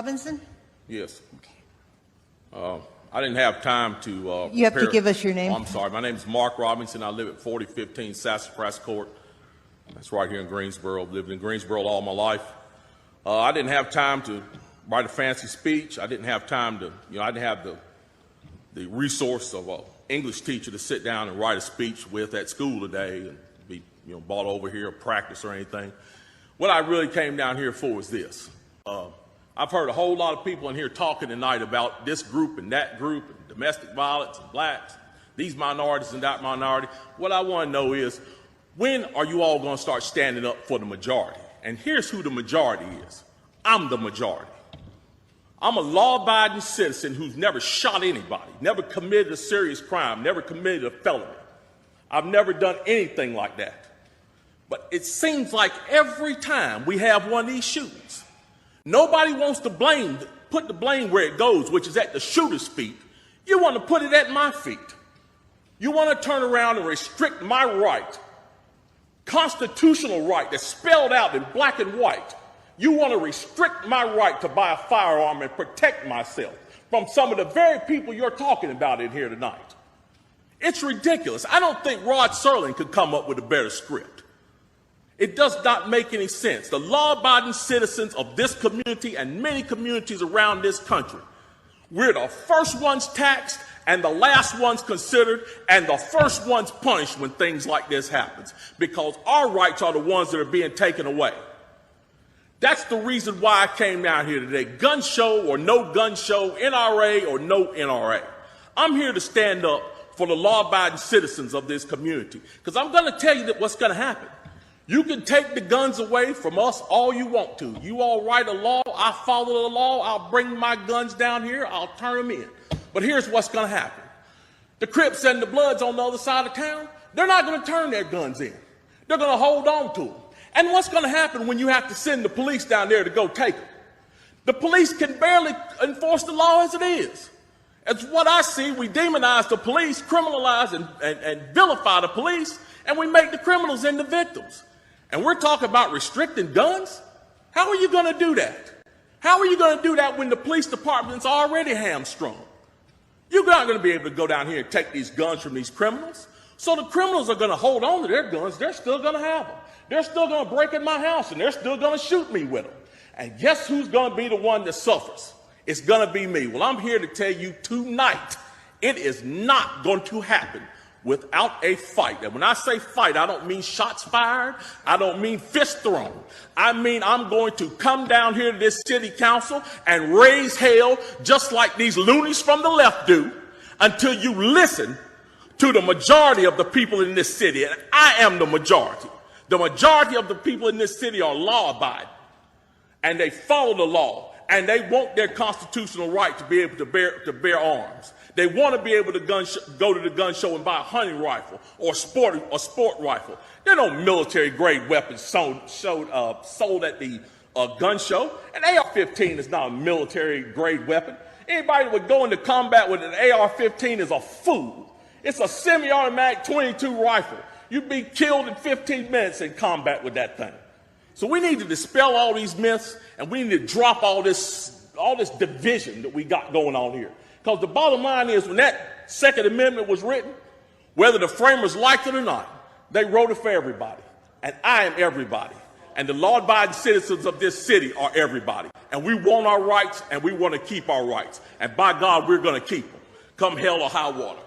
Robinson? Yes. I didn't have time to You have to give us your name. I'm sorry. My name is Mark Robinson. I live at 4015 Sassafras Court. That's right here in Greensboro. I've lived in Greensboro all my life. I didn't have time to write a fancy speech. I didn't have time to, I didn't have the resource of an English teacher to sit down and write a speech with at school today and be, brought over here or practice or anything. What I really came down here for is this. I've heard a whole lot of people in here talking tonight about this group and that group and domestic violence and blacks, these minorities and that minority. What I want to know is, when are you all going to start standing up for the majority? And here's who the majority is. I'm the majority. I'm a law-abiding citizen who's never shot anybody, never committed a serious crime, never committed a felony. I've never done anything like that. But it seems like every time we have one of these shootings, nobody wants to put the blame where it goes, which is at the shooter's feet. You want to put it at my feet. You want to turn around and restrict my right, constitutional right that's spelled out in black and white. You want to restrict my right to buy a firearm and protect myself from some of the very people you're talking about in here tonight. It's ridiculous. I don't think Rod Serling could come up with a better script. It does not make any sense. The law-abiding citizens of this community and many communities around this country, we're the first ones taxed and the last ones considered and the first ones punished when things like this happens, because our rights are the ones that are being taken away. That's the reason why I came down here today. Gun show or no gun show, NRA or no NRA. I'm here to stand up for the law-abiding citizens of this community, because I'm going to tell you what's going to happen. You can take the guns away from us all you want to. You all write a law, I follow the law, I'll bring my guns down here, I'll turn them in. But here's what's going to happen. The Crips and the Bloods on the other side of town, they're not going to turn their guns in. They're going to hold on to them. And what's going to happen when you have to send the police down there to go take them? The police can barely enforce the law as it is. It's what I see. We demonize the police, criminalize and vilify the police, and we make the criminals into victims. And we're talking about restricting guns? How are you going to do that? How are you going to do that when the police department's already hamstrung? You're not going to be able to go down here and take these guns from these criminals. So the criminals are going to hold on to their guns. They're still going to have them. They're still going to break in my house, and they're still going to shoot me with them. And guess who's going to be the one that suffers? It's going to be me. Well, I'm here to tell you tonight, it is not going to happen without a fight. And when I say fight, I don't mean shots fired. I don't mean fist thrown. I mean I'm going to come down here to this city council and raise hell just like these loonies from the left do until you listen to the majority of the people in this city. And I am the majority. The majority of the people in this city are law-abiding, and they follow the law, and they want their constitutional right to be able to bear arms. They want to be able to go to the gun show and buy a hunting rifle or a sport rifle. There are no military-grade weapons sold at the gun show. An AR-15 is not a military-grade weapon. Anybody that would go into combat with an AR-15 is a fool. It's a semi-automatic .22 rifle. You'd be killed in 15 minutes in combat with that thing. So we need to dispel all these myths, and we need to drop all this division that we got going on here. Because the bottom line is, when that Second Amendment was written, whether the framers liked it or not, they wrote it for everybody. And I am everybody. And the law-abiding citizens of this city are everybody. And we want our rights, and we want to keep our rights. And by God, we're going to keep them, come hell or high water.